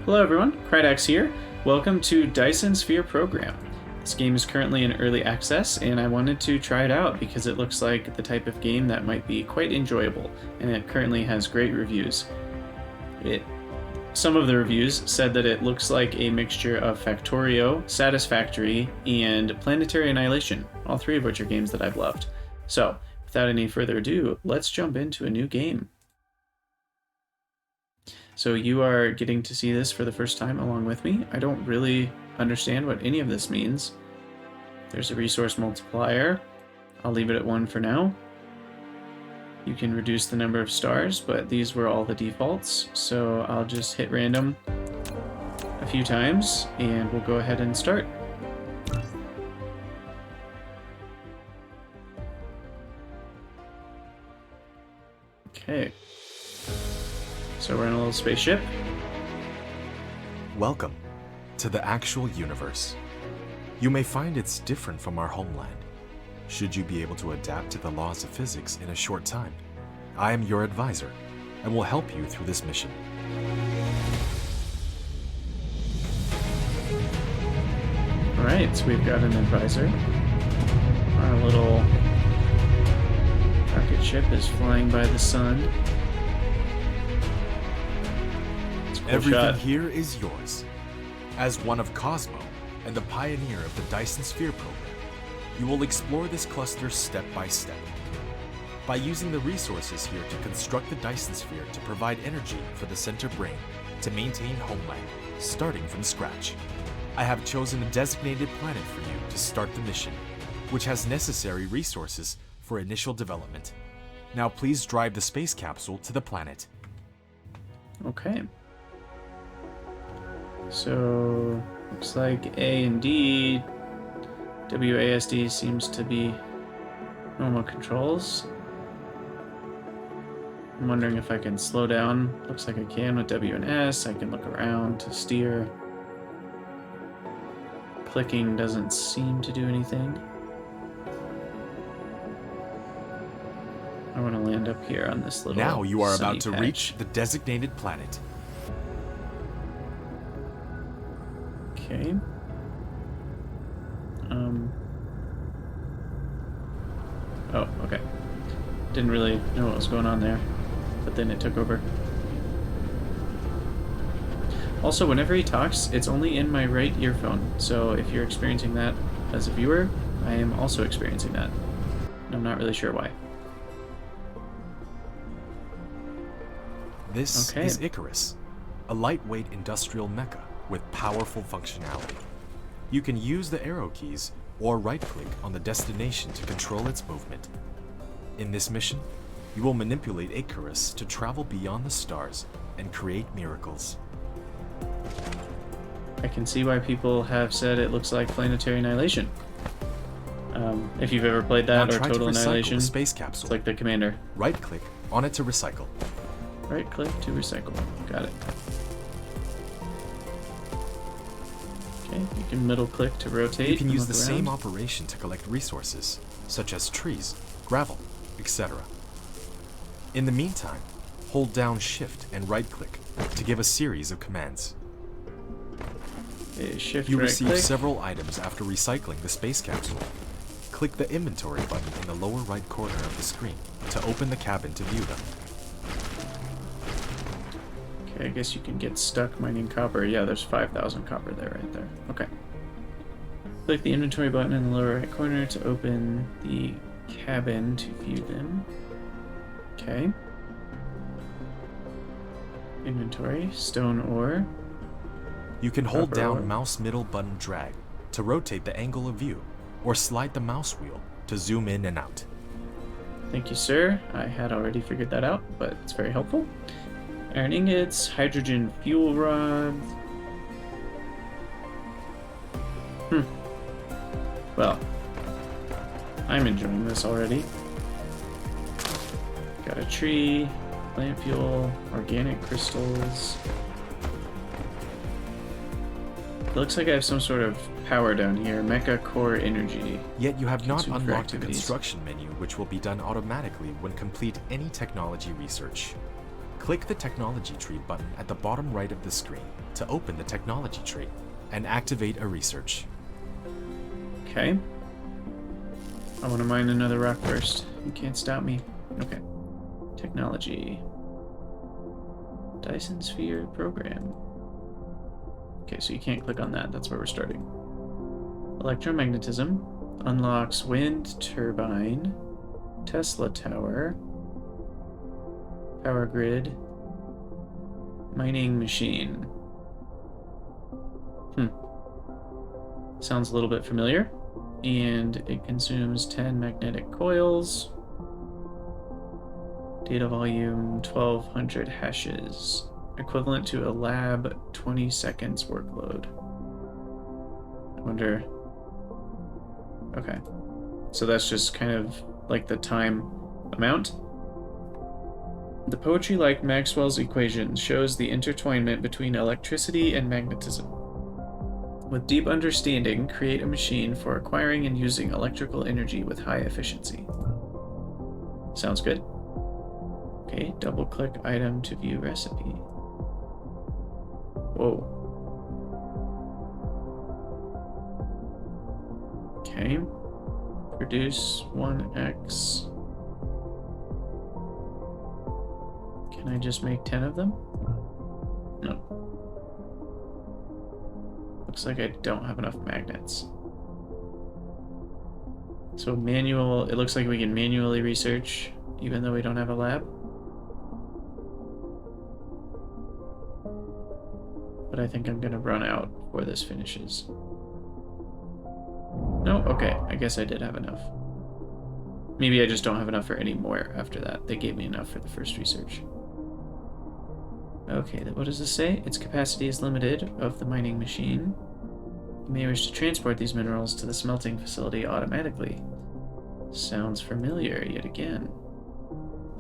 Hello everyone, Krydax here. Welcome to Dyson Sphere Program. This game is currently in early access and I wanted to try it out because it looks like the type of game that might be quite enjoyable, and it currently has great reviews. Some of the reviews said that it looks like a mixture of Factorio, Satisfactory, and Planetary Annihilation, all three of which are games that I've loved. So, without any further ado, let's jump into a new game. So you are getting to see this for the first time along with me. I don't really understand what any of this means. There's a resource multiplier. I'll leave it at 1 for now. You can reduce the number of stars, but these were all the defaults. So I'll just hit random a few times and we'll go ahead and start. Okay. So we're in a little spaceship. Welcome to the actual universe. You may find it's different from our homeland. Should you be able to adapt to the laws of physics in a short time, I am your advisor and will help you through this mission. Alright, so we've got an advisor. Our little rocket ship is flying by the sun. Everything here is yours. As one of Cosmo and the pioneer of the Dyson Sphere program, you will explore this cluster step by step. By using the resources here to construct the Dyson Sphere to provide energy for the center brain to maintain homeland, starting from scratch. I have chosen a designated planet for you to start the mission, which has necessary resources for initial development. Now please drive the space capsule to the planet. Okay. So, looks like A and D, WASD seems to be normal controls. I'm wondering if I can slow down. Looks like I can with W and S. I can look around to steer. Clicking doesn't seem to do anything. I want to land up here on this little Now you are sunny about to patch. reach the designated planet. Okay. Oh, okay. Didn't really know what was going on there, but then it took over. Also, whenever he talks, it's only in my right earphone, so if you're experiencing that as a viewer, I am also experiencing that. And I'm not really sure why. This is Icarus, a lightweight industrial mecha with powerful functionality. You can use the arrow keys or right-click on the destination to control its movement. In this mission, you will manipulate Icarus to travel beyond the stars and create miracles. I can see why people have said it looks like Planetary Annihilation. If you've ever played that, Now or try Total to recycle Annihilation, the space capsule. it's like the commander. Right-click on it to recycle. Right click to recycle. Got it. Okay, you can middle click to rotate. You can use and the look same around. operation to collect resources, such as trees, gravel, etc. In the meantime, hold down Shift and right-click to give a series of commands. Okay, shift You right receive click. several items after recycling the space capsule. Click the inventory button in the lower right corner of the screen to open the cabin to view them. Okay, I guess you can get stuck mining copper. Yeah, there's 5,000 copper there, right there. Okay. Click the inventory button in the lower right corner to open the cabin to view them. Okay. Inventory, stone ore. You can hold Copper ore. down mouse middle button drag to rotate the angle of view, or slide the mouse wheel to zoom in and out. Thank you, sir. I had already figured that out, but it's very helpful. Iron ingots, hydrogen fuel rods. Well, I'm enjoying this already. Got a tree, plant fuel, organic crystals. It looks like I have some sort of power down here. Mecha core energy. Yet you have not Consume for unlocked the activities. construction menu, which will be done automatically when complete any technology research. Click the Technology Tree button at the bottom right of the screen to open the Technology Tree and activate a research. Okay. I want to mine another rock first. You can't stop me. Okay. Technology. Dyson Sphere program. Okay, so you can't click on that. That's where we're starting. Electromagnetism. Unlocks wind turbine. Tesla tower. Power grid. Mining machine. Sounds a little bit familiar. And it consumes 10 magnetic coils. Data volume 1200 hashes. Equivalent to a lab 20 seconds workload. I wonder. Okay. So that's just kind of like the time amount. The poetry, like Maxwell's equation, shows the intertwinement between electricity and magnetism. With deep understanding, create a machine for acquiring and using electrical energy with high efficiency. Sounds good. Okay, double-click item to view recipe. Whoa. Okay. Produce 1x. Can I just make 10 of them? No. Looks like I don't have enough magnets. So manual, it looks like we can manually research even though we don't have a lab. But I think I'm gonna run out before this finishes. No, okay, I guess I did have enough. Maybe I just don't have enough for any more after that. They gave me enough for the first research. Okay, what does this say? Its capacity is limited of the mining machine. You may wish to transport these minerals to the smelting facility automatically. Sounds familiar yet again.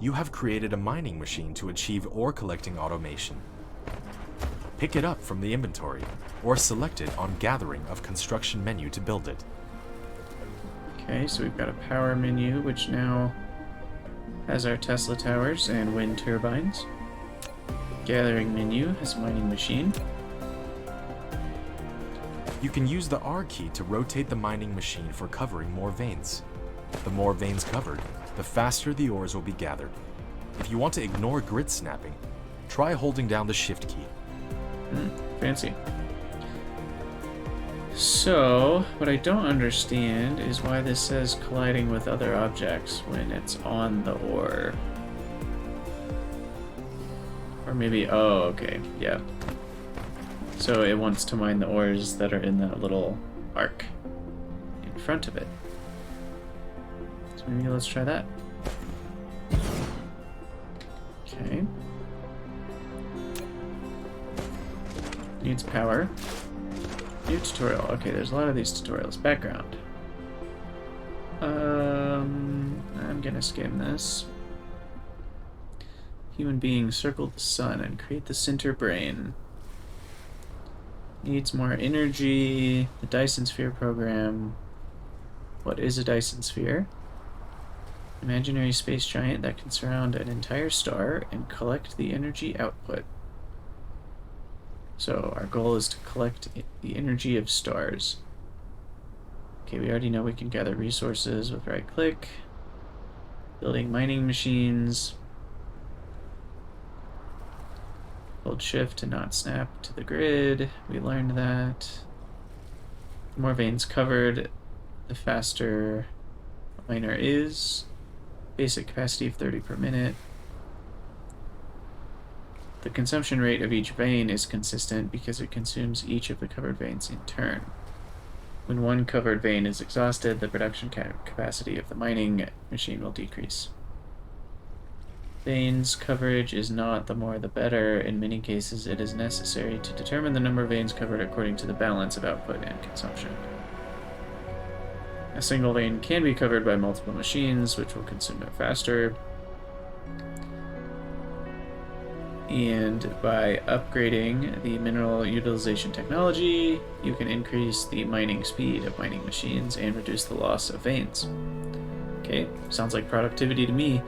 You have created a mining machine to achieve ore collecting automation. Pick it up from the inventory, or select it on Gathering of Construction menu to build it. Okay, so we've got a power menu, which now has our Tesla towers and wind turbines. Gathering menu has mining machine. You can use the R key to rotate the mining machine for covering more veins. The more veins covered, the faster the ores will be gathered. If you want to ignore grid snapping, try holding down the Shift key. Fancy. So, what I don't understand is why this says colliding with other objects when it's on the ore. Or maybe, oh, okay, yeah. So it wants to mine the ores that are in that little arc in front of it. So maybe let's try that. Okay. Needs power. New tutorial. Okay, there's a lot of these tutorials. Background. I'm gonna skim this. Human being circle the sun and create the center brain. Needs more energy. The Dyson Sphere program. What is a Dyson Sphere? Imaginary space giant that can surround an entire star and collect the energy output. So our goal is to collect the energy of stars. Okay, we already know we can gather resources with right click. Building mining machines. Hold shift to not snap to the grid. We learned that. The more veins covered, the faster a miner is. Basic capacity of 30 per minute. The consumption rate of each vein is consistent because it consumes each of the covered veins in turn. When one covered vein is exhausted, the production capacity of the mining machine will decrease. Veins coverage is not the more the better. In many cases, it is necessary to determine the number of veins covered according to the balance of output and consumption. A single vein can be covered by multiple machines, which will consume it faster. And by upgrading the mineral utilization technology, you can increase the mining speed of mining machines and reduce the loss of veins. Okay, sounds like productivity to me.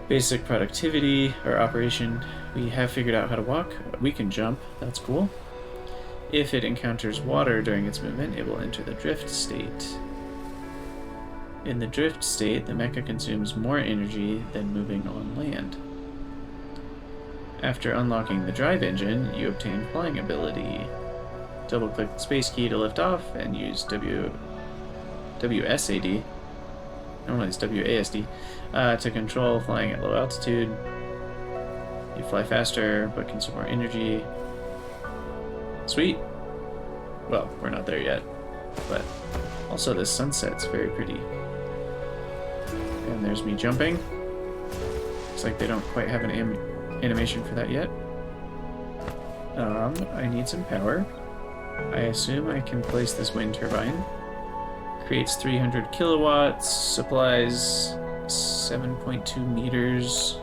Basic productivity or operation. We have figured out how to walk. We can jump. That's cool. If it encounters water during its movement, it will enter the drift state. In the drift state, the mecha consumes more energy than moving on land. After unlocking the drive engine, you obtain flying ability. Double-click the space key to lift off and use WSAD. Normally it's WASD. To control flying at low altitude. You fly faster, but consume more energy. Sweet. Well, we're not there yet. But also this sunset's very pretty. And there's me jumping. Looks like they don't quite have an animation for that yet. I need some power. I assume I can place this wind turbine. Creates 300 kilowatts, supplies 7.2 meters.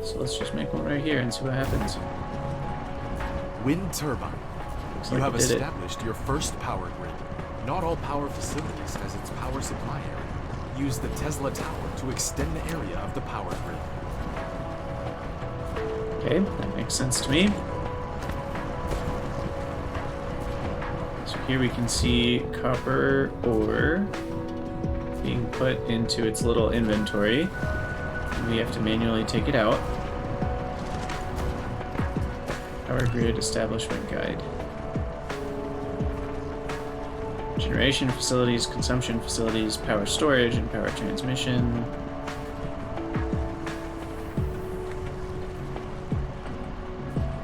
So let's just make one right here and see what happens. Wind turbine. You have established your first power grid. Not all power facilities has its power supply area. Use the Tesla tower to extend the area of the power grid. Okay, that makes sense to me. So here we can see copper ore being put into its little inventory. We have to manually take it out. Power grid establishment guide. Generation facilities, consumption facilities, power storage, and power transmission.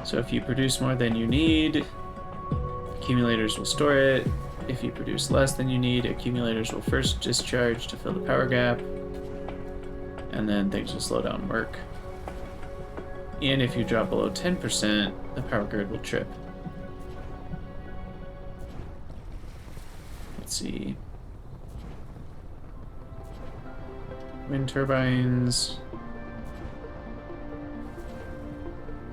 So if you produce more than you need, accumulators will store it. If you produce less than you need, accumulators will first discharge to fill the power gap, and then things will slow down work. And if you drop below 10%, the power grid will trip. Let's see. Wind turbines.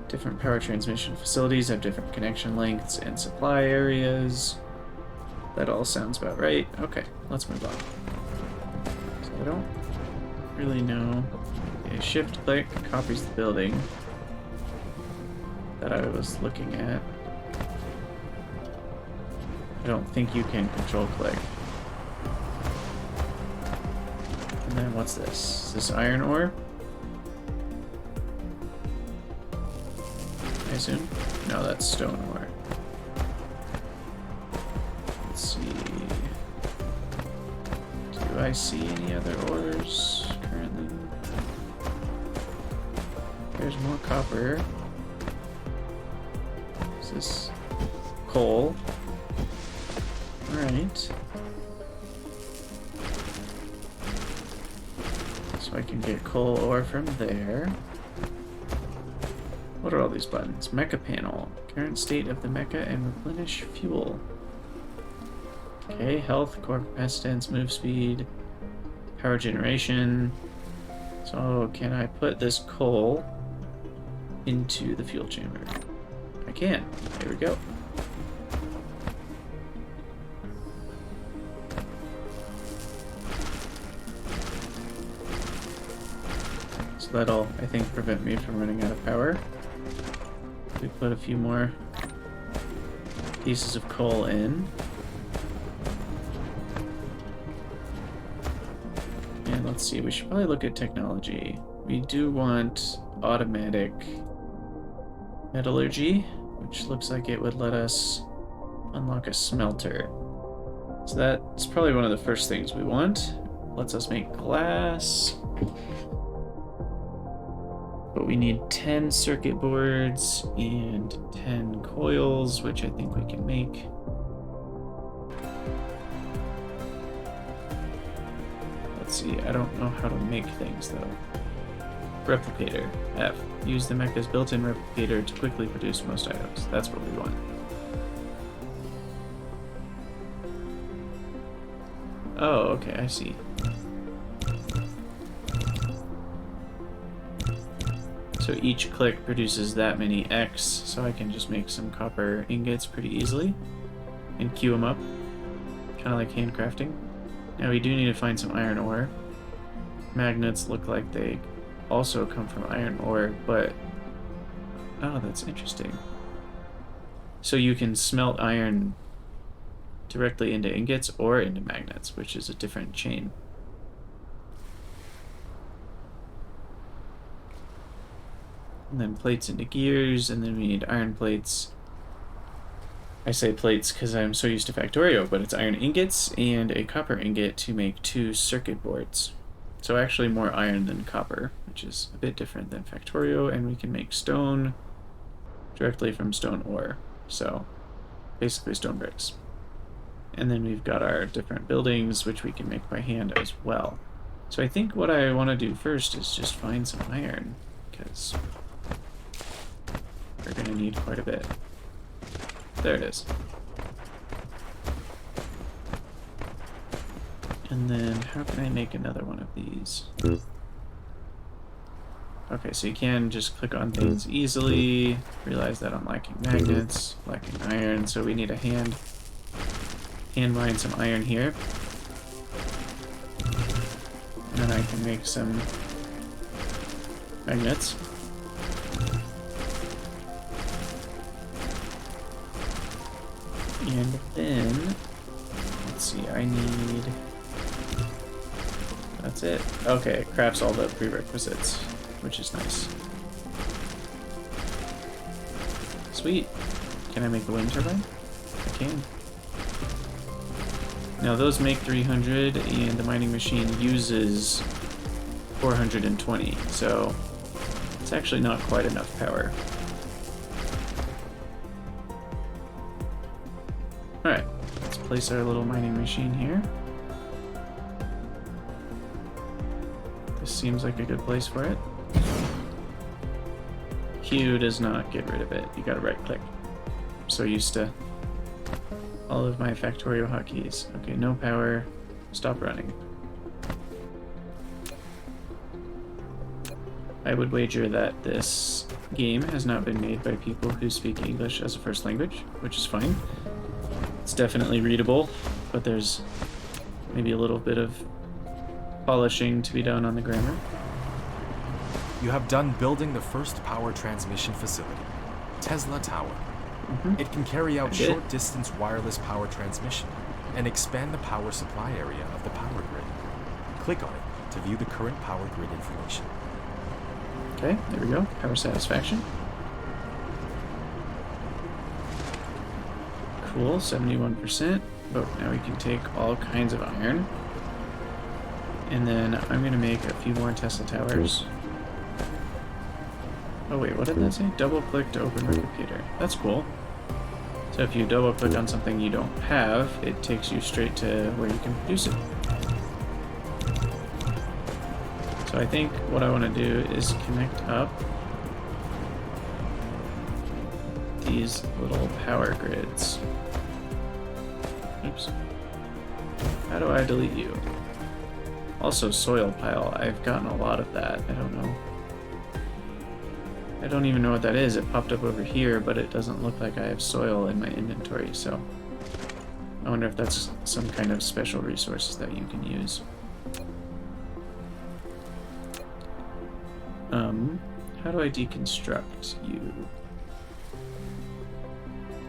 Different power transmission facilities have different connection lengths and supply areas. That all sounds about right. Okay, let's move on. So I don't really know. Okay, shift click copies the building that I was looking at. I don't think you can control click. And then what's this? Is this iron ore? I assume? No, that's stone ore. Let's see. Do I see any other ores currently? There's more copper. Is this coal? Alright. So I can get coal ore from there. What are all these buttons? Mecha panel. Current state of the mecha and replenish fuel. Okay, health, core capacitance, move speed, power generation. So can I put this coal into the fuel chamber? I can. Here we go. So that'll, I think, prevent me from running out of power. We put a few more pieces of coal in. And let's see, we should probably look at technology. We do want automatic metallurgy, which looks like it would let us unlock a smelter. So that's probably one of the first things we want. Lets us make glass. But we need 10 circuit boards and 10 coils, which I think we can make. Let's see, I don't know how to make things though. Replicator. F. Use the mecha's built-in replicator to quickly produce most items. That's what we want. Oh, okay, I see. So each click produces that many X, so I can just make some copper ingots pretty easily and queue them up, kind of like handcrafting. Now we do need to find some iron ore. magnets look like they also come from iron ore, but... Oh, that's interesting. So you can smelt iron directly into ingots or into magnets, which is a different chain. And then plates into gears, and then we need iron plates. I say plates because I'm so used to Factorio, but it's iron ingots and a copper ingot to make 2 circuit boards. So actually more iron than copper, which is a bit different than Factorio, and we can make stone directly from stone ore. So basically stone bricks. And then we've got our different buildings, which we can make by hand as well. So I think what I want to do first is just find some iron, because we're going to need quite a bit. There it is. And then how can I make another one of these? Okay, so you can just click on things easily. Realize that I'm lacking magnets, lacking iron, so we need a hand mine some iron here. And then I can make some magnets. And then, let's see, I need... That's it. Okay, it crafts all the prerequisites, which is nice. Sweet. Can I make a wind turbine? I can. Now those make 300, and the mining machine uses 420, so it's actually not quite enough power. Alright, let's place our little mining machine here. This seems like a good place for it. Q does not get rid of it. You gotta right click. I'm so used to all of my Factorio hotkeys. Okay, no power. Stop running. I would wager that this game has not been made by people who speak English as a first language, which is fine. It's definitely readable, but there's maybe a little bit of polishing to be done on the grammar. You have done building the first power transmission facility, Tesla Tower. It can carry out short-distance wireless power transmission and expand the power supply area of the power grid. Click on it to view the current power grid information. Okay, there we go. Power satisfaction. Cool, 71%. But now we can take all kinds of iron. And then I'm going to make a few more Tesla towers. Oh wait, what did that say? Double click to open replicator. That's cool. So if you double click on something you don't have, it takes you straight to where you can produce it. So I think what I want to do is connect up these little power grids. Oops. How do I delete you? Also soil pile. I've gotten a lot of that. I don't know. I don't even know what that is. It popped up over here, but it doesn't look like I have soil in my inventory, so I wonder if that's some kind of special resources that you can use. How do I deconstruct you?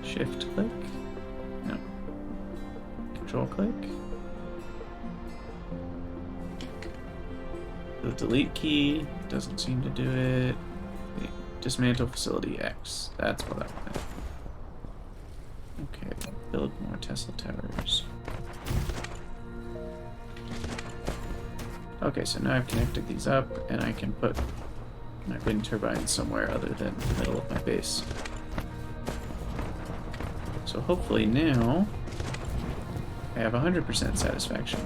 Shift click? No. Control click? The delete key doesn't seem to do it. Dismantle facility X. That's what I wanted. Okay, build more Tesla towers. Okay, so now I've connected these up, and I can put my wind turbine somewhere other than the middle of my base. So hopefully now I have 100% satisfaction.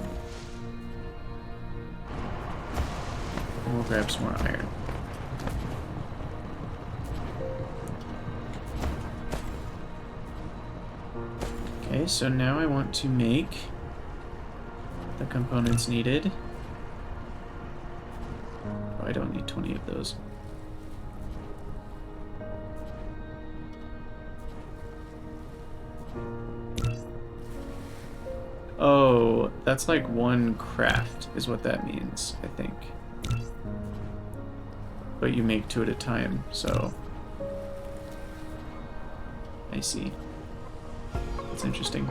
And we'll grab some more iron. Okay, so now I want to make the components needed. Oh, I don't need 20 of those. Oh, that's like one craft is what that means, I think. But you make 2 at a time, so... I see. That's interesting.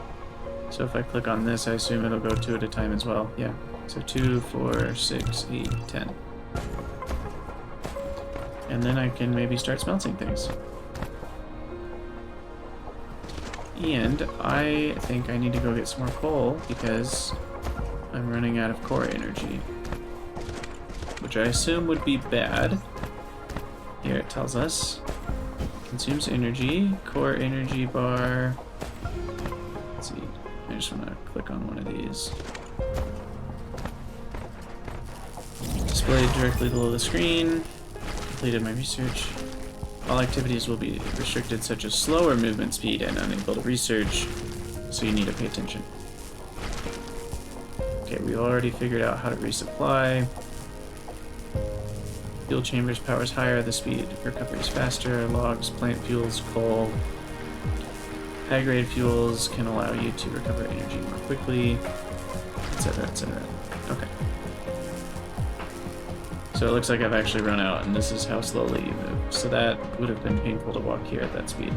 So if I click on this, I assume it'll go 2 at a time as well. Yeah. So 2, 4, 6, 8, 10. And then I can maybe start smelting things. And I think I need to go get some more coal because I'm running out of core energy. Which I assume would be bad. Here it tells us. Consumes energy, core energy bar. Let's see. I just want to click on one of these. Displayed directly below the screen. Completed my research. All activities will be restricted, such as slower movement speed and unable to research, so you need to pay attention. Okay, we already figured out how to resupply. Fuel chambers powers higher, the speed recovery is faster. Logs, plant fuels, coal. High-grade fuels can allow you to recover energy more quickly, etc., etc. Okay. So it looks like I've actually run out, and this is how slowly you move. So that would have been painful to walk here at that speed.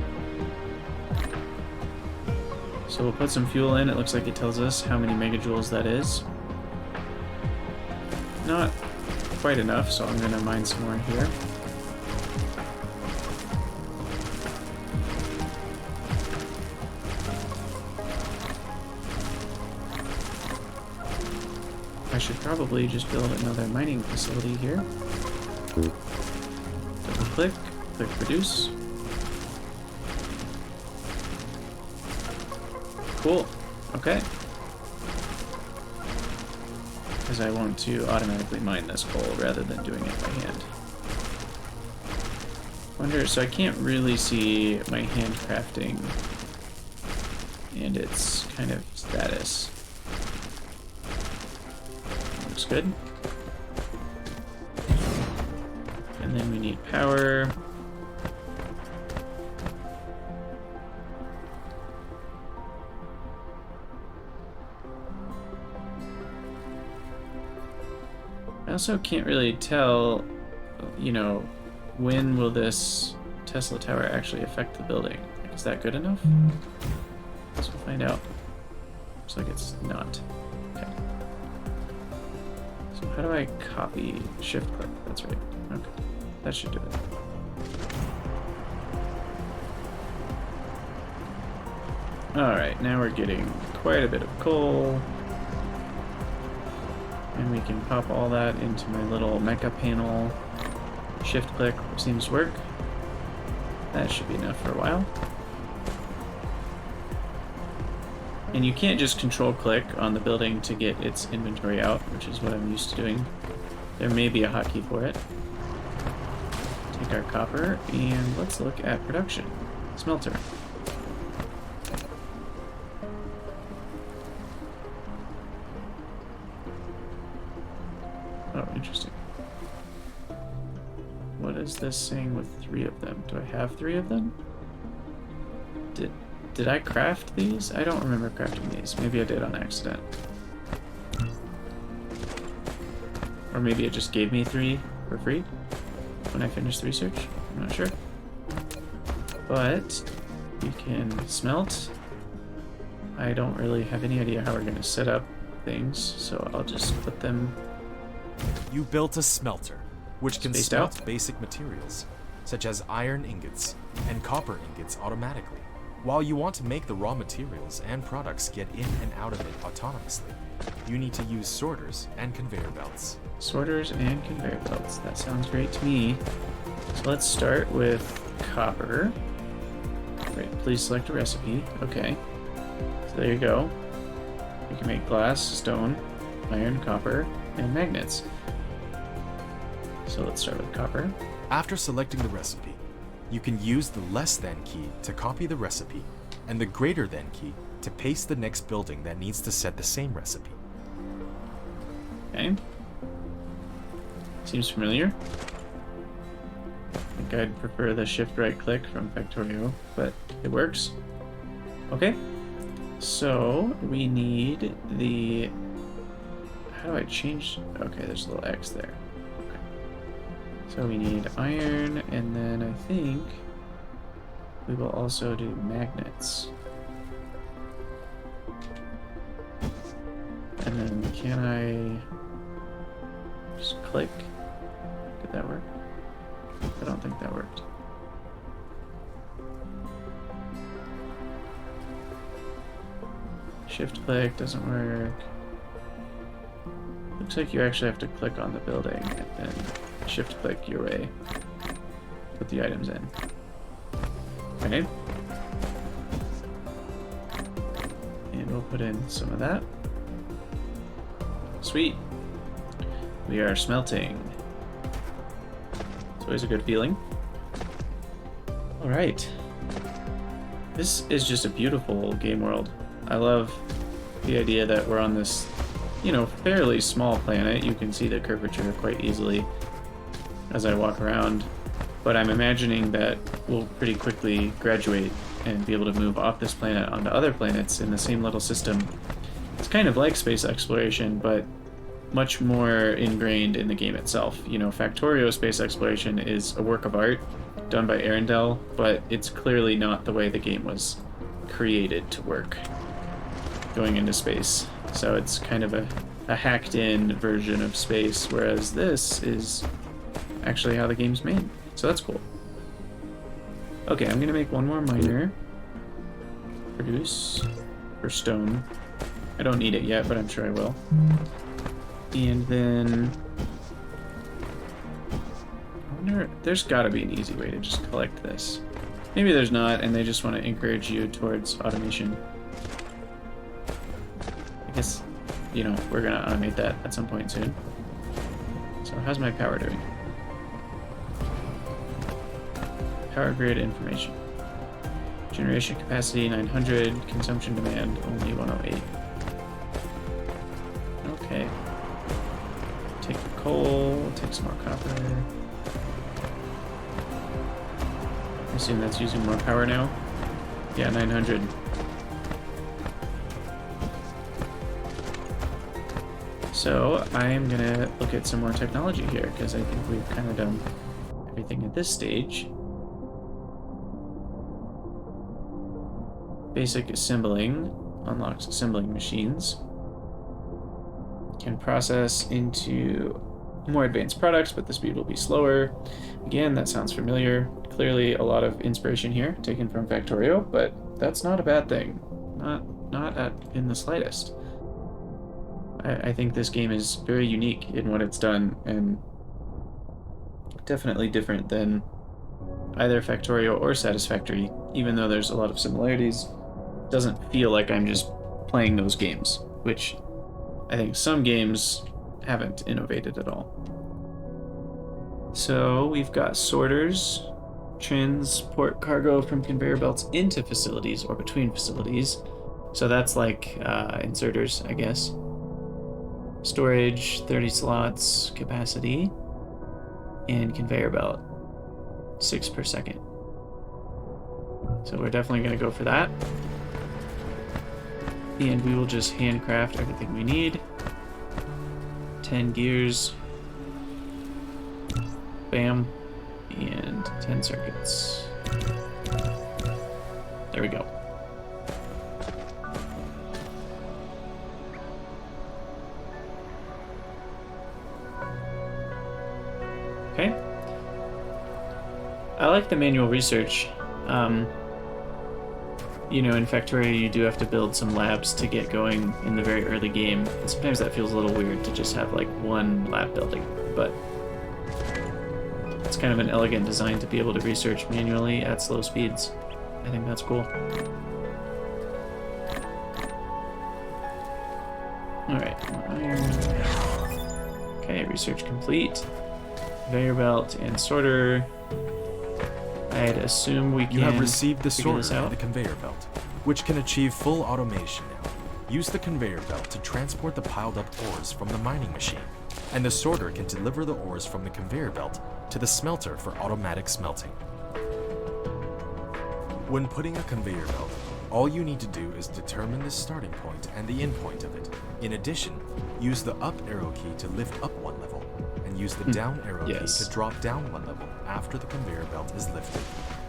So we'll put some fuel in. It looks like it tells us how many megajoules that is. Not quite enough, so I'm going to mine some more here. I should probably just build another mining facility here. Double click, click produce. Cool. Okay. Because I want to automatically mine this coal rather than doing it by hand. Wonder, so I can't really see my handcrafting and its kind of status. Looks good. And then we need power. I also can't really tell, you know, when will this Tesla tower actually affect the building? Like, is that good enough? Guess we'll find out. Looks like it's not. Okay. So how do I copy? Shift click, that's right. Okay, that should do it. Alright, now we're getting quite a bit of coal. And we can pop all that into my little mecha panel. Shift click seems to work. That should be enough for a while. And you can't just control click on the building to get its inventory out, which is what I'm used to doing. There may be a hotkey for it. Take our copper and let's look at production. Smelter. Oh, interesting. What is this saying with 3 of them? Do I have 3 of them? Did I craft these? I don't remember crafting these. Maybe I did on accident. Or maybe it just gave me 3 for free when I finished the research. I'm not sure. But you can smelt. I don't really have any idea how we're going to set up things, so I'll just put them. You built a smelter, which can spaced smelt out. basic materials, such as iron ingots and copper ingots automatically, while you want to make the raw materials and products get in and out of it autonomously. You need to use sorters and conveyor belts. Sorters and conveyor belts. That sounds great to me. So let's start with copper. Great. Please select a recipe. Okay. So there you go. We can make glass, stone, iron, copper, and magnets. So let's start with copper. After selecting the recipe, you can use the less than key to copy the recipe and the greater than key to paste the next building that needs to set the same recipe. Okay. Seems familiar. I think I'd prefer the shift right click from Factorio, but it works. Okay. So we need the How do I change? Okay, there's a little X there. Okay. So we need iron, and then I think we will also do magnets. And then can I just click? Did that work? I don't think that worked. Shift click doesn't work. Looks like you actually have to click on the building and then shift click your way. Put the items in. Okay. And we'll put in some of that. Sweet. We are smelting. It's always a good feeling. Alright. This is just a beautiful game world. I love the idea that we're on this, you know, fairly small planet. You can see the curvature quite easily as I walk around. But I'm imagining that we'll pretty quickly graduate and be able to move off this planet onto other planets in the same little system. It's kind of like space exploration, but much more ingrained in the game itself. You know, Factorio space exploration is a work of art done by Arendelle, but it's clearly not the way the game was created to work going into space. So it's kind of a hacked-in version of space, whereas this is actually how the game's made. So that's cool. Okay, I'm gonna make one more miner. Produce for stone. I don't need it yet, but I'm sure I will. And then I wonder, there's gotta be an easy way to just collect this. Maybe there's not, and they just want to encourage you towards automation. I guess, you know, we're gonna automate that at some point soon. So how's my power doing? Power grid information. Generation capacity 900, consumption demand only 108. Okay. Take the coal, take some more copper. I assume that's using more power now. Yeah, 900. So I'm gonna look at some more technology here, because I think we've kind of done everything at this stage. Basic assembling unlocks assembling machines. Can process into more advanced products, but the speed will be slower. Again, that sounds familiar. Clearly a lot of inspiration here taken from Factorio, but that's not a bad thing. Not in the slightest. I think this game is very unique in what it's done, and definitely different than either Factorio or Satisfactory, even though there's a lot of similarities. It doesn't feel like I'm just playing those games, which I think some games haven't innovated at all. So we've got sorters, transport cargo from conveyor belts into facilities or between facilities. So that's like inserters, I guess. Storage, 30 slots, capacity, and conveyor belt, 6 per second. So we're definitely going to go for that. And we will just handcraft everything we need. 10 gears. Bam. And 10 circuits. There we go. Okay. I like the manual research. You know, in Factorio, you do have to build some labs to get going in the very early game. And sometimes that feels a little weird to just have like one lab building, but it's kind of an elegant design to be able to research manually at slow speeds. I think that's cool. Alright, more iron. Okay, research complete. Conveyor belt and sorter. I'd assume we can. You have received the sorter this out. and the conveyor belt, which can achieve full automation now. Use the conveyor belt to transport the piled up ores from the mining machine, and the sorter can deliver the ores from the conveyor belt to the smelter for automatic smelting. When putting a conveyor belt All you need to do is determine the starting point and the end point of it. In addition, use the up arrow key to lift up one level, and use the down arrow key to drop down one level after the conveyor belt is lifted.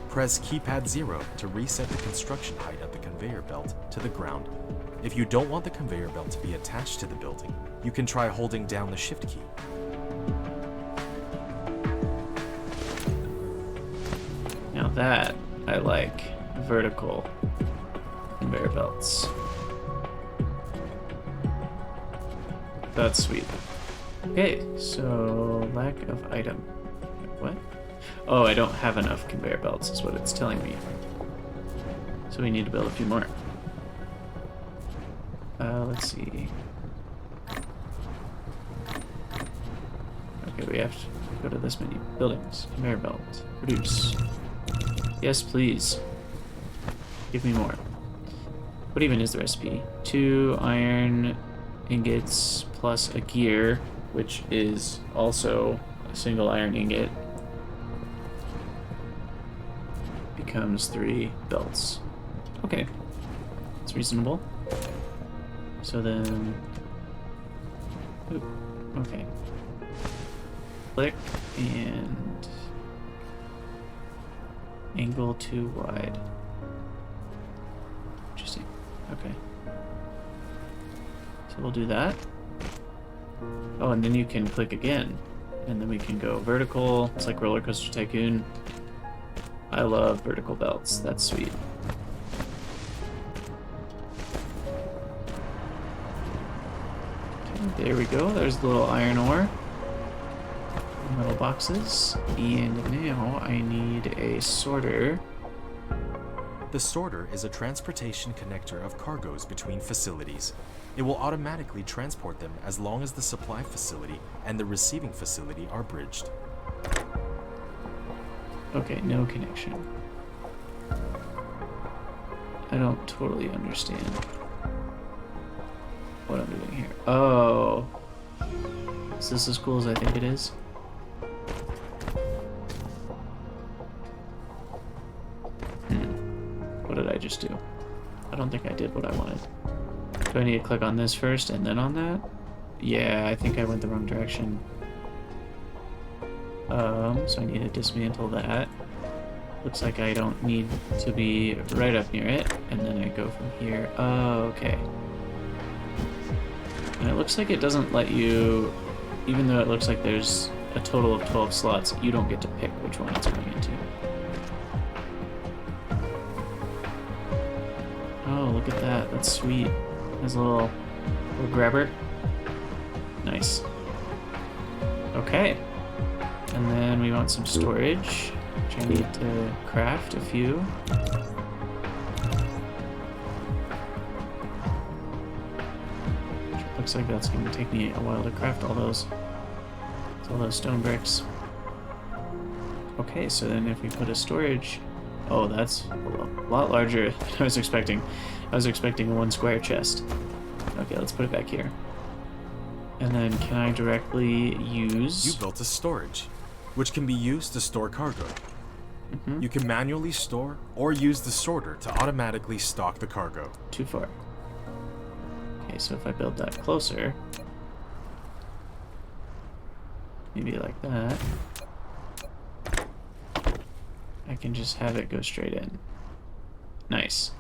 Press keypad 0 to reset the construction height of the conveyor belt to the ground. If you don't want the conveyor belt to be attached to the building, you can try holding down the shift key. Now that I like vertical conveyor belts. That's sweet. Okay, so lack of item. What? Oh, I don't have enough conveyor belts is what it's telling me. So we need to build a few more. Let's see. Okay, we have to go to this menu. Buildings, conveyor belt, produce. Yes, please. Give me more. What even is the recipe? 2 iron ingots plus a gear, which is also a single iron ingot. Becomes 3 belts. Okay. It's reasonable. So then... Oop, okay. Click and... angle too wide. Interesting. Okay. So we'll do that. Oh, and then you can click again. And then we can go vertical. It's like Roller Coaster Tycoon. I love vertical belts. That's sweet. Okay, there we go. There's the little iron ore. Metal boxes. And now I need a sorter. The sorter is a transportation connector of cargoes between facilities. It will automatically transport them as long as the supply facility and the receiving facility are bridged. Okay, no connection. I don't totally understand what I'm doing here. Oh. Is this as cool as I think it is? What did I just do? I don't think I did what I wanted. Do I need to click on this first and then on that? Yeah, I think I went the wrong direction. So I need to dismantle that. Looks like I don't need to be right up near it, and then I go from here. Oh, okay. And it looks like it doesn't let you, even though it looks like there's a total of 12 slots, you don't get to pick which one it's going into. Oh, look at that. That's sweet. There's a little grabber. Nice. Okay. And then we want some storage, which I need to craft a few. Looks like that's going to take me a while to craft all those stone bricks. Okay, so then if we put a storage... Oh, that's a lot larger than I was expecting. I was expecting a 1 square chest. Okay, let's put it back here. And then can I directly use... You built a storage, which can be used to store cargo. You can manually store or use the sorter to automatically stock the cargo. Too far. Okay, so if I build that closer, maybe like that, I can just have it go straight in. Nice.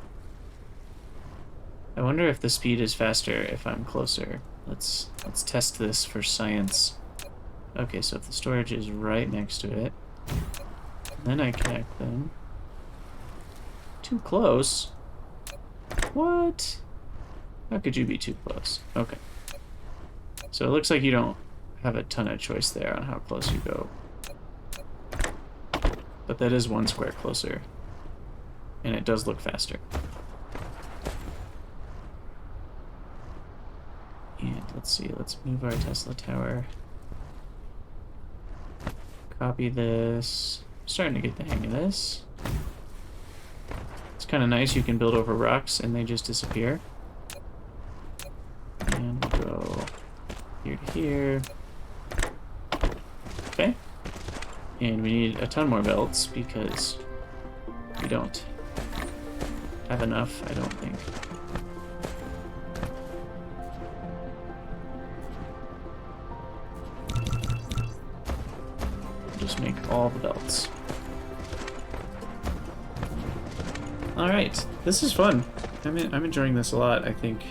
I wonder if the speed is faster if I'm closer. Let's test this for science. Okay, so if the storage is right next to it, then I connect them. Too close? What? How could you be too close? Okay. So it looks like you don't have a ton of choice there on how close you go. But that is 1 square closer. And it does look faster. And let's see, let's move our Tesla tower. Copy this. Starting to get the hang of this. It's kind of nice, you can build over rocks and they just disappear. And we'll go here to here. Okay. And we need a ton more belts because we don't have enough, I don't think. Just make all the belts. Alright, this is fun. I'm enjoying this a lot. I think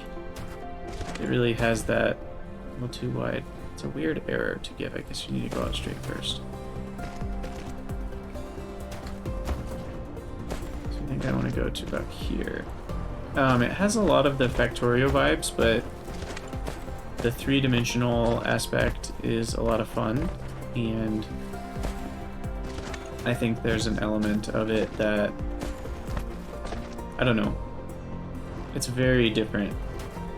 it really has that a little too wide. It's a weird error to give. I guess you need to go out straight first. So I think I want to go to about here. It has a lot of the Factorio vibes, but the three-dimensional aspect is a lot of fun, and I think there's an element of it that, I don't know, it's very different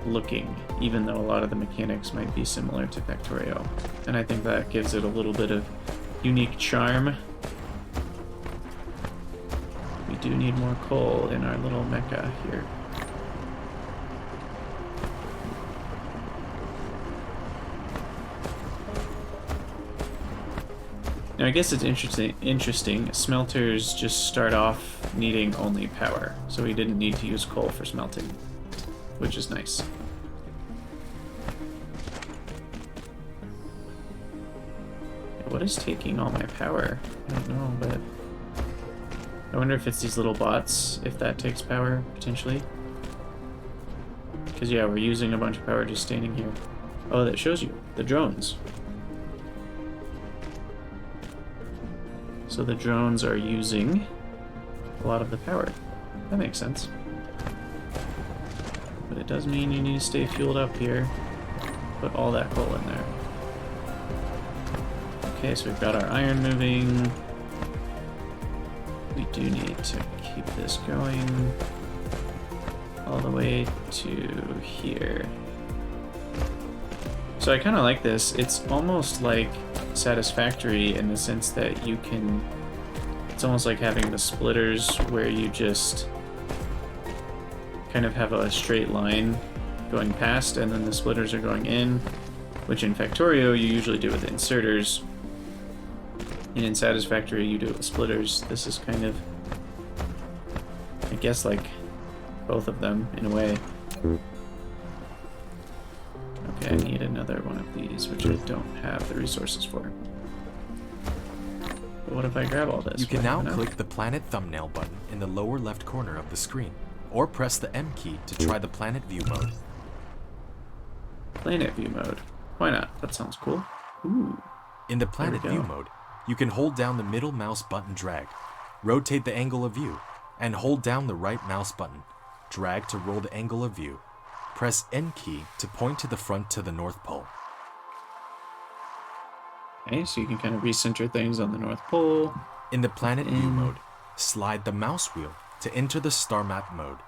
looking, even though a lot of the mechanics might be similar to Factorio. And I think that gives it a little bit of unique charm. We do need more coal in our little mecha here. Now I guess it's interesting. Smelters just start off needing only power, so we didn't need to use coal for smelting, which is nice. What is taking all my power? I don't know, but I wonder if it's these little bots, if that takes power, potentially. Because yeah, we're using a bunch of power just standing here. Oh, that shows you the drones. So the drones are using a lot of the power. That makes sense. But it does mean you need to stay fueled up here. Put all that coal in there. Okay, so we've got our iron moving. We do need to keep this going all the way to here. So I kind of like this. It's almost like Satisfactory in the sense that you can, it's almost like having the splitters where you just kind of have a straight line going past and then the splitters are going in, which in Factorio you usually do with inserters, and in Satisfactory you do it with splitters. This is kind of, I guess, like both of them in a way. Okay, I need another one of these, which I don't have the resources for. But what if I grab all this? You can now click the planet thumbnail button in the lower left corner of the screen, or press the M key to try the planet view mode. Planet view mode. Why not? That sounds cool. Ooh. In the planet view mode, you can hold down the middle mouse button drag, rotate the angle of view, and hold down the right mouse button, drag to roll the angle of view. Press N key to point to the front to the North Pole. Okay, so you can kind of recenter things on the North Pole. In the planet view mode, slide the mouse wheel to enter the star map mode.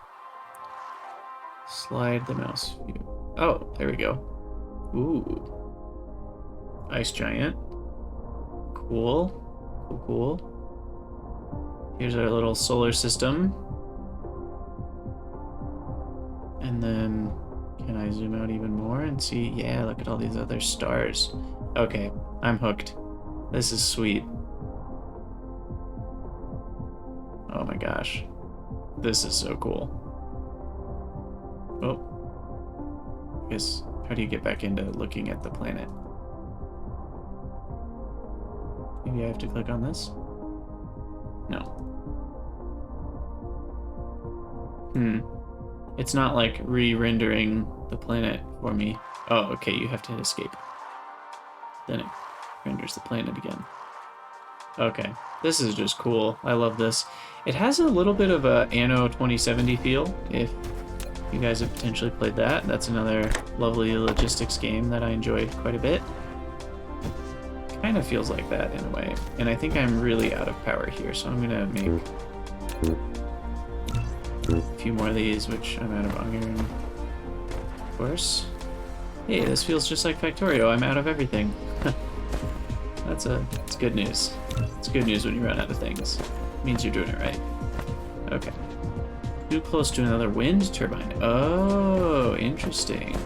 Slide the mouse view. Oh, there we go. Ooh. Ice giant. Cool. Cool, cool. Here's our little solar system. And then, can I zoom out even more and see? Yeah, look at all these other stars. Okay, I'm hooked. This is sweet. Oh my gosh. This is so cool. Oh. I guess, how do you get back into looking at the planet? Maybe I have to click on this? No. It's not like re-rendering the planet for me. Oh, okay, you have to hit escape. Then it renders the planet again. Okay, this is just cool. I love this. It has a little bit of a Anno 2070 feel, if you guys have potentially played that. That's another lovely logistics game that I enjoyed quite a bit. Kind of feels like that in a way. And I think I'm really out of power here, so I'm gonna make a few more of these, which I'm out of iron, of course. Hey, this feels just like Factorio. I'm out of everything. That's good news. It's good news when you run out of things. It means you're doing it right. Okay. Too close to another wind turbine. Oh, interesting.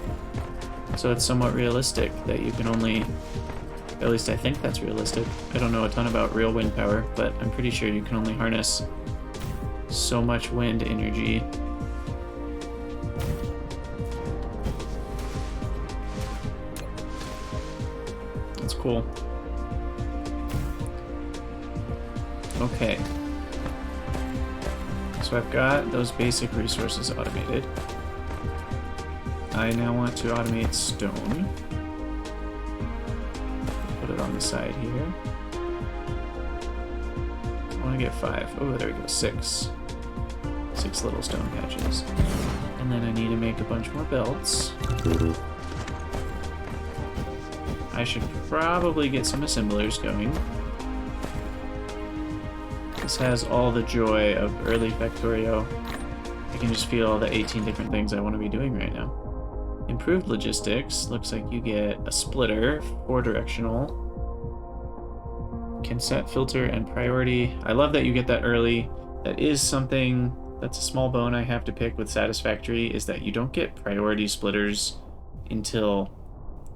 So it's somewhat realistic that you can only, at least I think that's realistic. I don't know a ton about real wind power, but I'm pretty sure you can only harness so much wind energy. That's cool. Okay. So I've got those basic resources automated. I now want to automate stone. Put it on the side here. I want to get 5. Oh, there we go. 6. 6 little stone patches. And then I need to make a bunch more belts. I should probably get some assemblers going. This has all the joy of early Factorio. I can just feel the 18 different things I want to be doing right now. Improved logistics. Looks like you get a splitter, 4-directional. Can set filter and priority. I love that you get that early. That is something that's a small bone I have to pick with Satisfactory, is that you don't get priority splitters until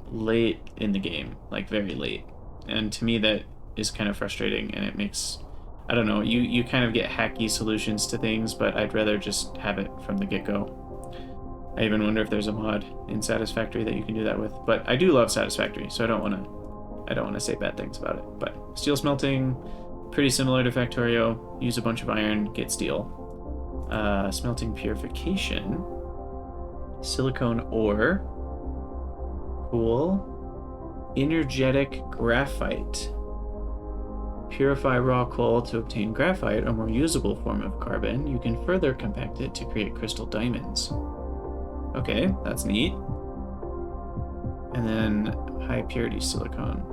late in the game, like very late. And to me that is kind of frustrating, and it makes, I don't know, you kind of get hacky solutions to things, but I'd rather just have it from the get-go. I even wonder if there's a mod in Satisfactory that you can do that with. But I do love Satisfactory, so I don't want to say bad things about it. But steel smelting, pretty similar to Factorio. Use a bunch of iron, get steel. Smelting purification. Silicone ore. Cool. Energetic graphite. Purify raw coal to obtain graphite, a more usable form of carbon. You can further compact it to create crystal diamonds. Okay, that's neat. And then high purity silicone.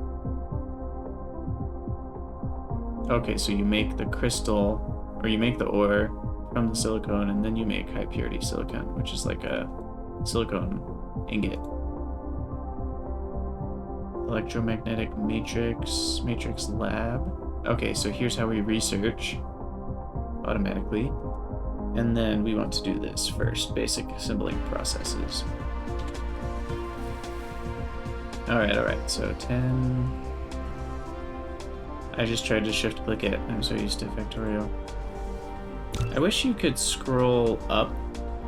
Okay, so you make the crystal, or you make the ore from the silicone, and then you make high purity silicone, which is like a silicone ingot. Electromagnetic matrix lab. Okay, so here's how we research automatically. And then we want to do this first, basic assembling processes. Alright, so 10. I just tried to shift click it. I'm so used to Factorio. I wish you could scroll up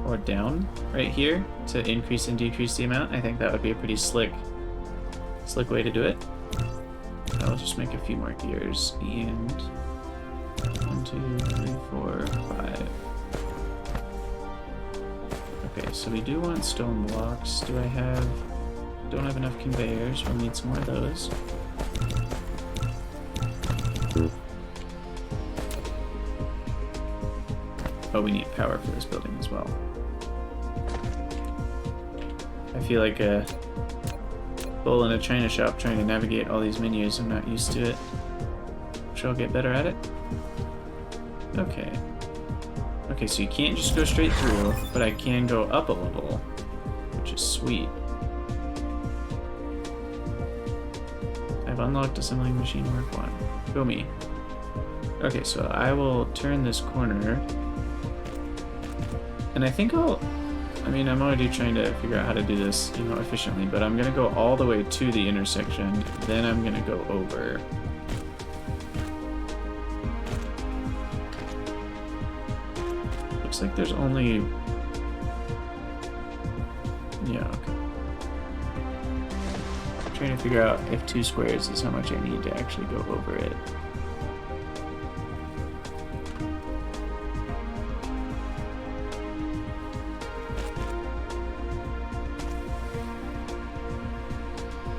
or down right here to increase and decrease the amount. I think that would be a pretty slick way to do it. I'll just make a few more gears. And 1, 2, 3, 4, 5. Okay, so we do want stone blocks. Don't have enough conveyors. We'll need some more of those. Oh, we need power for this building as well. I feel like a bull in a china shop trying to navigate all these menus. I'm not used to it. Sure, I'll get better at it. Okay. Okay, so you can't just go straight through, but I can go up a level, which is sweet. I've unlocked assembling machine work 1. Go me. Okay, so I will turn this corner. And I think I'm already trying to figure out how to do this, efficiently, but I'm gonna go all the way to the intersection, then I'm gonna go over. Looks like there's only... Yeah, okay. I'm trying to figure out if 2 squares is how much I need to actually go over it.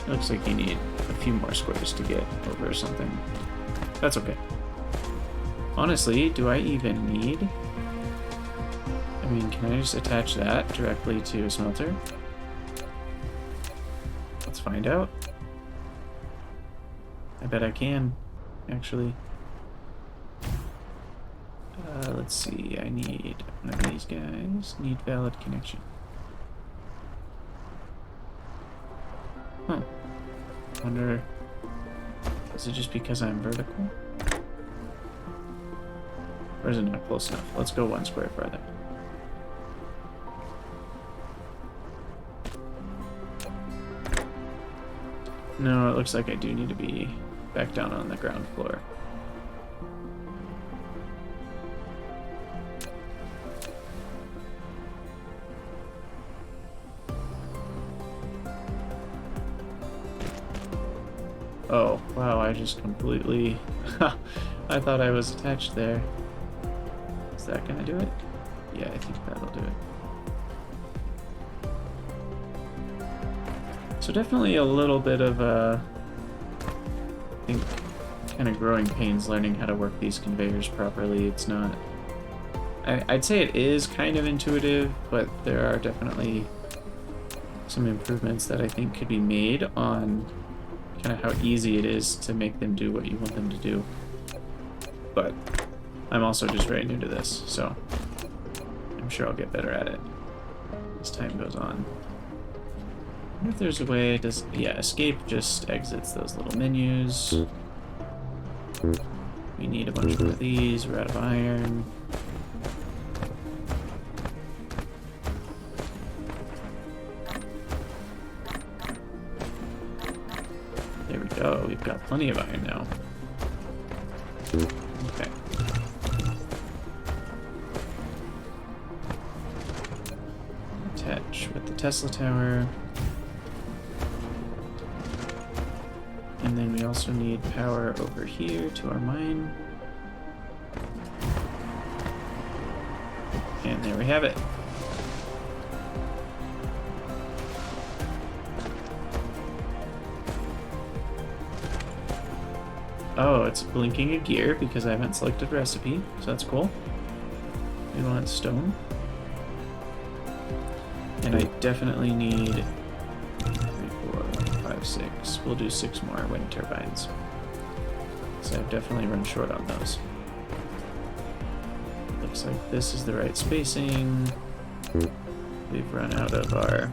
Looks like you need a few more squares to get over or something. That's okay. Honestly, do I even need... I mean, can I just attach that directly to a smelter? Let's find out. I bet I can, actually. Let's see, I need one of these guys. Need valid connection. Huh. Wonder, is it just because I'm vertical? Or is it not close enough? Let's go 1 square farther. No, it looks like I do need to be back down on the ground floor. Oh, wow, I just completely... I thought I was attached there. Is that gonna do it? Yeah, I think that'll do it. So definitely a little bit of I think, kind of growing pains learning how to work these conveyors properly. It's not... I'd say it is kind of intuitive, but there are definitely some improvements that I think could be made on kind of how easy it is to make them do what you want them to do. But I'm also just very new to this, so I'm sure I'll get better at it as time goes on. I wonder if there's a way, yeah, escape just exits those little menus. We need a bunch more of these, we're out of iron. There we go, we've got plenty of iron now. Okay. Attach with the Tesla tower. And then we also need power over here to our mine. And there we have it. Oh, it's blinking a gear because I haven't selected recipe, so that's cool. We want stone. And I definitely need 3, 4, 5, 6. We'll do 6 more wind turbines. So I've definitely run short on those. Looks like this is the right spacing. We've run out of our...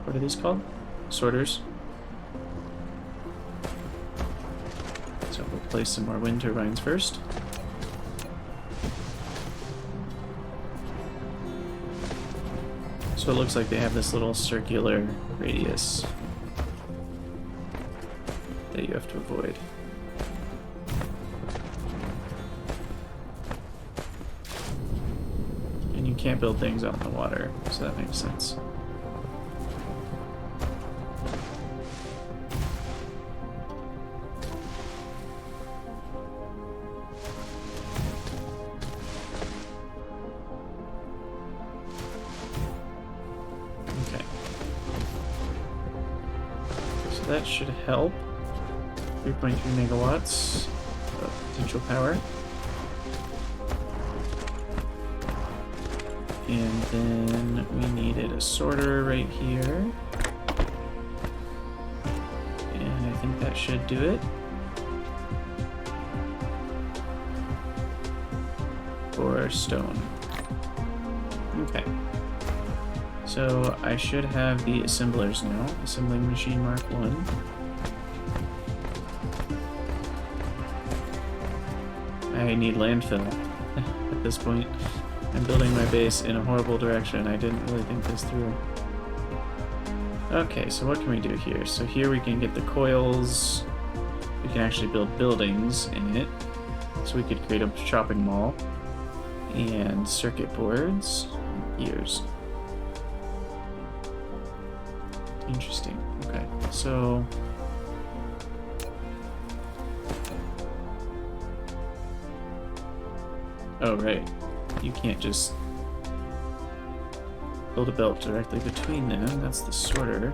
What are these called? Sorters. So we'll place some more wind turbines first. So it looks like they have this little circular radius that you have to avoid. And you can't build things out in the water, so that makes sense. That should help. 3.3 megawatts of potential power. And then we needed a sorter right here. And I think that should do it. For stone. Okay. So I should have the assemblers now. Assembling machine Mark 1. I need landfill at this point. I'm building my base in a horrible direction. I didn't really think this through. Okay, so what can we do here? So here we can get the coils. We can actually build buildings in it. So we could create a shopping mall. And circuit boards. And gears. Interesting. Okay, so... Oh, right. You can't just build a belt directly between them. That's the sorter.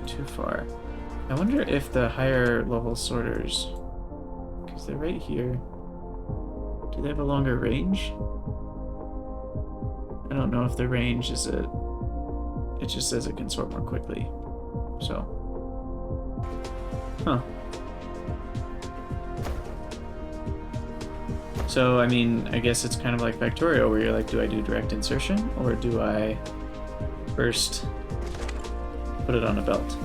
Too far. I wonder if the higher level sorters, because they're right here, do they have a longer range? I don't know if the range is it just says it can sort more quickly. So. Huh. So, I mean, I guess it's kind of like Factorio, where you're like, do I do direct insertion, or do I first put it on a belt?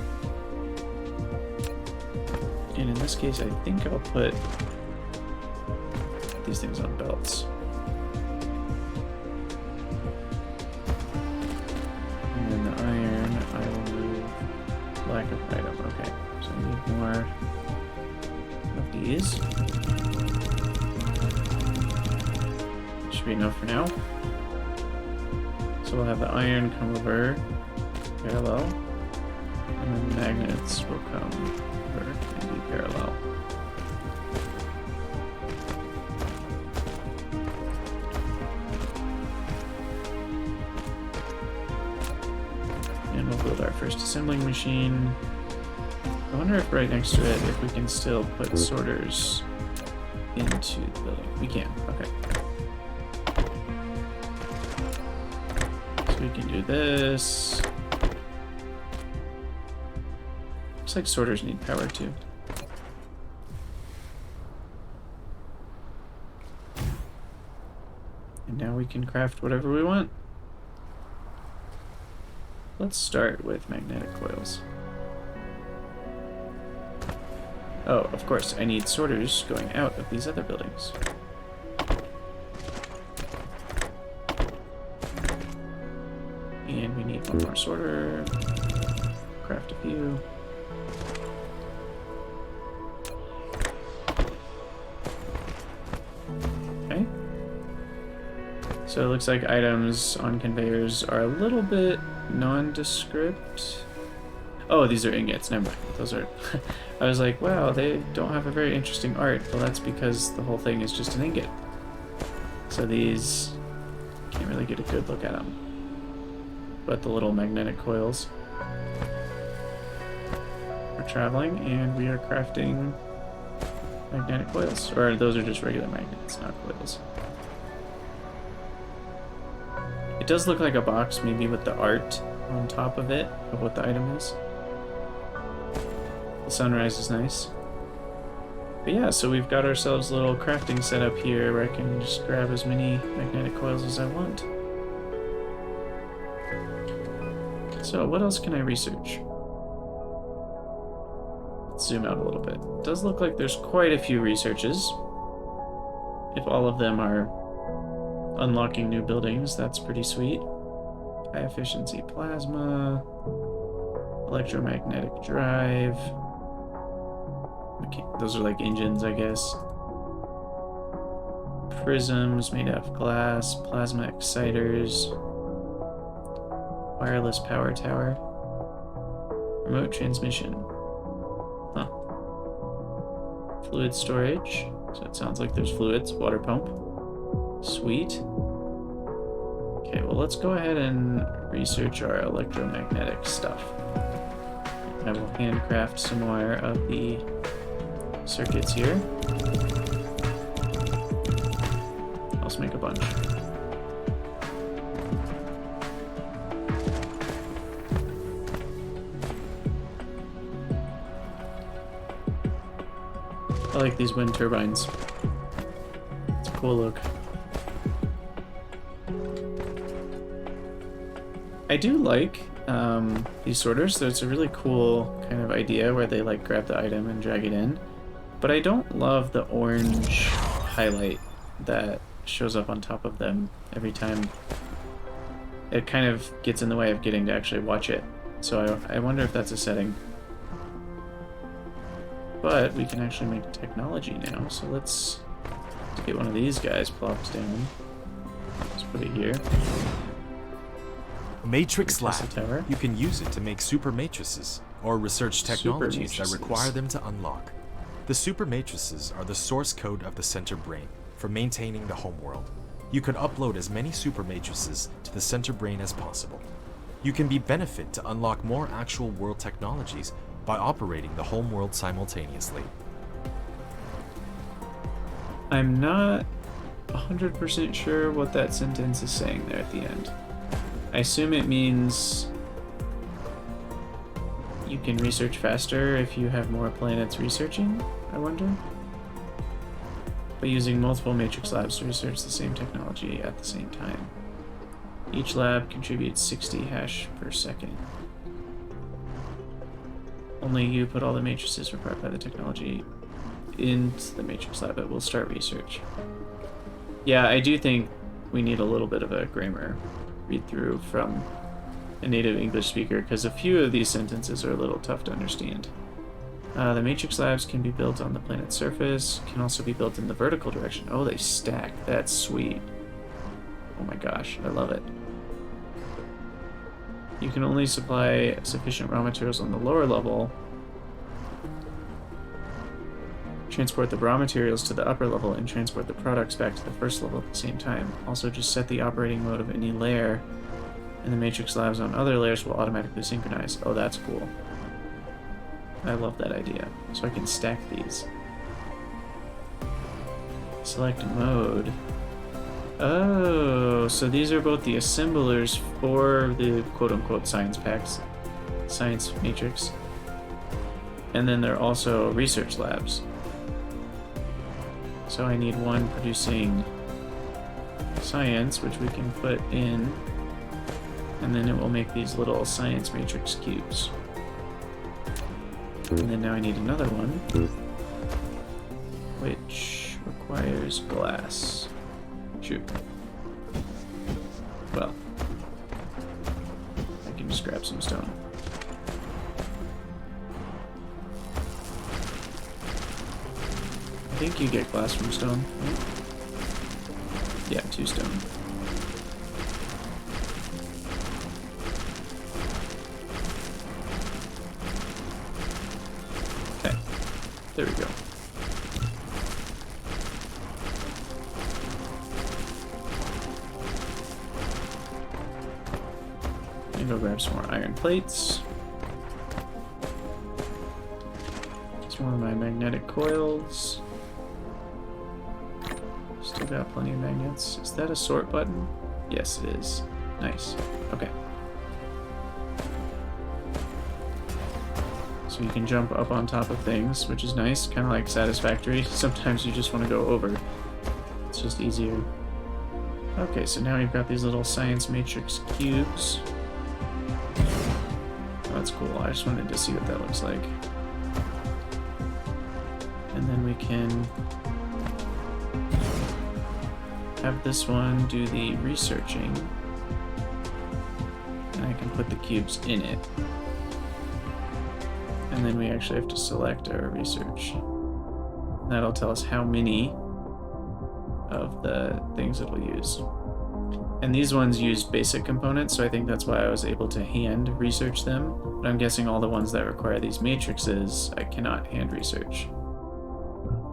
And in this case, I think I'll put these things on belts. And then the iron, I will move lack of item. Okay, so I need more of these. Should be enough for now. So we'll have the iron come over parallel, and then magnets will come over and be parallel. And we'll build our first assembling machine. I wonder if right next to it, if we can still put sorters into the building. We can, okay. So we can do this. Looks like sorters need power too. And now we can craft whatever we want. Let's start with magnetic coils. Oh, of course, I need sorters going out of these other buildings. And we need one more sorter. Craft a few. Okay. So it looks like items on conveyors are a little bit nondescript. Oh, these are ingots. Never mind. Those are... I was like, wow, they don't have a very interesting art. Well, that's because the whole thing is just an ingot. So these... Can't really get a good look at them. But the little magnetic coils. We're traveling, and we are crafting magnetic coils. Or those are just regular magnets, not coils. It does look like a box, maybe with the art on top of it, of what the item is. The sunrise is nice. But yeah, so we've got ourselves a little crafting setup here where I can just grab as many magnetic coils as I want. So what else can I research? Let's zoom out a little bit. It does look like there's quite a few researches. If all of them are unlocking new buildings, that's pretty sweet. High efficiency plasma, electromagnetic drive. Okay, those are like engines, I guess. Prisms made out of glass, plasma exciters, wireless power tower, remote transmission. Huh. Fluid storage. So it sounds like there's fluids. Water pump. Sweet. Okay, well, let's go ahead and research our electromagnetic stuff. I will handcraft some more of the circuits here. Let's make a bunch. I like these wind turbines. It's a cool look. I do like these sorters, so it's a really cool kind of idea where they like grab the item and drag it in. But I don't love the orange highlight that shows up on top of them every time. It kind of gets in the way of getting to actually watch it. So I wonder if that's a setting. But we can actually make technology now, so let's get one of these guys plopped down. Let's put it here. Matrix Lab. You can use it to make super matrices or research technologies that require them to unlock. The super matrices are the source code of the center brain for maintaining the homeworld. You can upload as many super matrices to the center brain as possible. You can be benefit to unlock more actual world technologies by operating the homeworld simultaneously. I'm not 100% sure what that sentence is saying there at the end. I assume it means you can research faster if you have more planets researching, I wonder? By using multiple matrix labs to research the same technology at the same time. Each lab contributes 60 hash per second. Only you put all the matrices required by the technology into the matrix lab. It will start research. Yeah, I do think we need a little bit of a grammar read through from a native English speaker, because a few of these sentences are a little tough to understand. The matrix labs can be built on the planet's surface, can also be built in the vertical direction. Oh, they stack. That's sweet. Oh my gosh, I love it. You can only supply sufficient raw materials on the lower level. Transport the raw materials to the upper level and transport the products back to the first level at the same time. Also, just set the operating mode of any layer, and the matrix labs on other layers will automatically synchronize. Oh, that's cool. I love that idea. So I can stack these. Select mode. Oh, so these are both the assemblers for the quote-unquote science packs, science matrix, and then they're also research labs. So I need one producing science, which we can put in, and then it will make these little science matrix cubes. And then now I need another one, which requires glass. Shoot. Well, I can just grab some stone. I think you get glass from stone. Right? Yeah, 2 stone. Okay, there we go. Go grab some more iron plates. Some more of my magnetic coils. Still got plenty of magnets. Is that a sort button? Yes, it is. Nice. Okay. So you can jump up on top of things, which is nice, kind of like satisfactory. Sometimes you just want to go over. It's just easier. Okay, so now you've got these little science matrix cubes. That's cool. I just wanted to see what that looks like. And then we can have this one do the researching. And I can put the cubes in it. And then we actually have to select our research. That'll tell us how many of the things it'll use. And these ones use basic components, so I think that's why I was able to hand research them. But I'm guessing all the ones that require these matrices, I cannot hand research.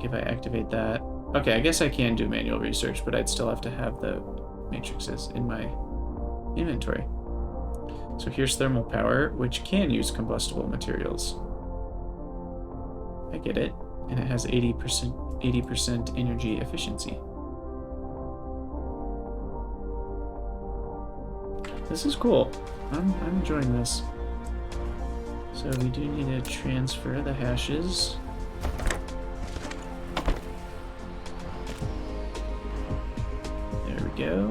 If I activate that... Okay, I guess I can do manual research, but I'd still have to have the matrices in my inventory. So here's thermal power, which can use combustible materials. I get it. And it has 80% energy efficiency. This is cool. I'm enjoying this. So we do need to transfer the hashes. There we go.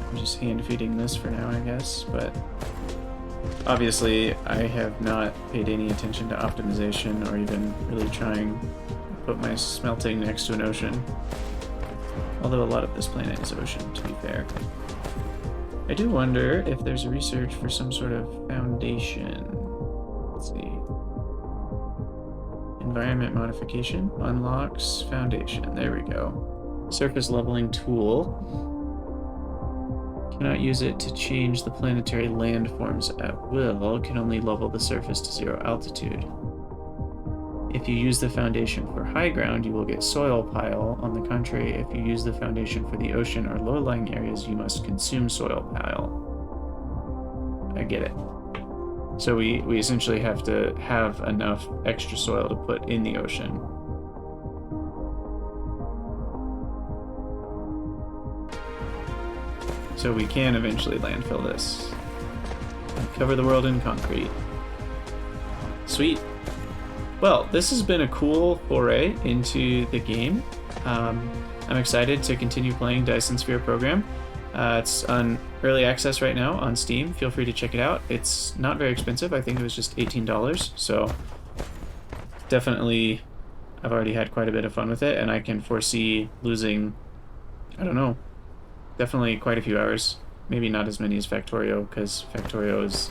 I'm just hand feeding this for now, I guess, but obviously I have not paid any attention to optimization or even really trying to put my smelting next to an ocean. Although a lot of this planet is ocean, to be fair. I do wonder if there's a research for some sort of foundation. Let's see. Environment modification unlocks foundation. There we go. Surface leveling tool. Cannot use it to change the planetary landforms at will. Can only level the surface to 0 altitude. If you use the foundation for high ground, you will get soil pile. On the contrary, if you use the foundation for the ocean or low-lying areas, you must consume soil pile. I get it. So we essentially have to have enough extra soil to put in the ocean. So we can eventually landfill this. Cover the world in concrete. Sweet. Well, this has been a cool foray into the game. I'm excited to continue playing Dyson Sphere Program. It's on early access right now on Steam. Feel free to check it out. It's not very expensive. I think it was just $18. So definitely, I've already had quite a bit of fun with it, and I can foresee losing, I don't know, definitely quite a few hours. Maybe not as many as Factorio, because Factorio is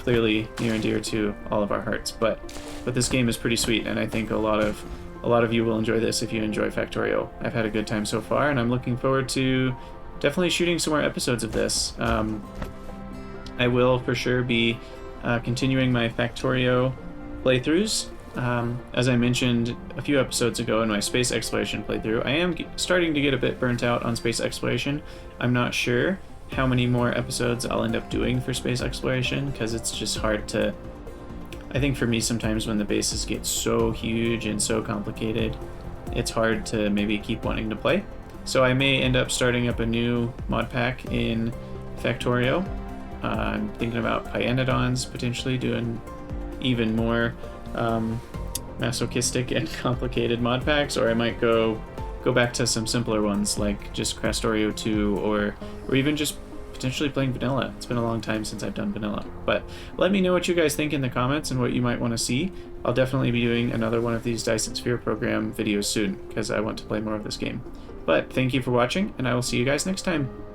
clearly near and dear to all of our hearts. But this game is pretty sweet, and I think a lot of you will enjoy this if you enjoy Factorio. I've had a good time so far, and I'm looking forward to definitely shooting some more episodes of this. I will for sure be continuing my Factorio playthroughs. As I mentioned a few episodes ago in my space exploration playthrough, I am starting to get a bit burnt out on space exploration. I'm not sure how many more episodes I'll end up doing for space exploration, because it's just hard to... I think for me sometimes when the bases get so huge and so complicated, it's hard to maybe keep wanting to play. So I may end up starting up a new mod pack in Factorio. I'm thinking about Pyanodons, potentially doing even more masochistic and complicated mod packs, or I might go back to some simpler ones like just Crastorio 2, or even just potentially playing vanilla. It's been a long time since I've done vanilla, but let me know what you guys think in the comments and what you might want to see. I'll definitely be doing another one of these Dyson Sphere program videos soon, because I want to play more of this game. But thank you for watching, and I will see you guys next time.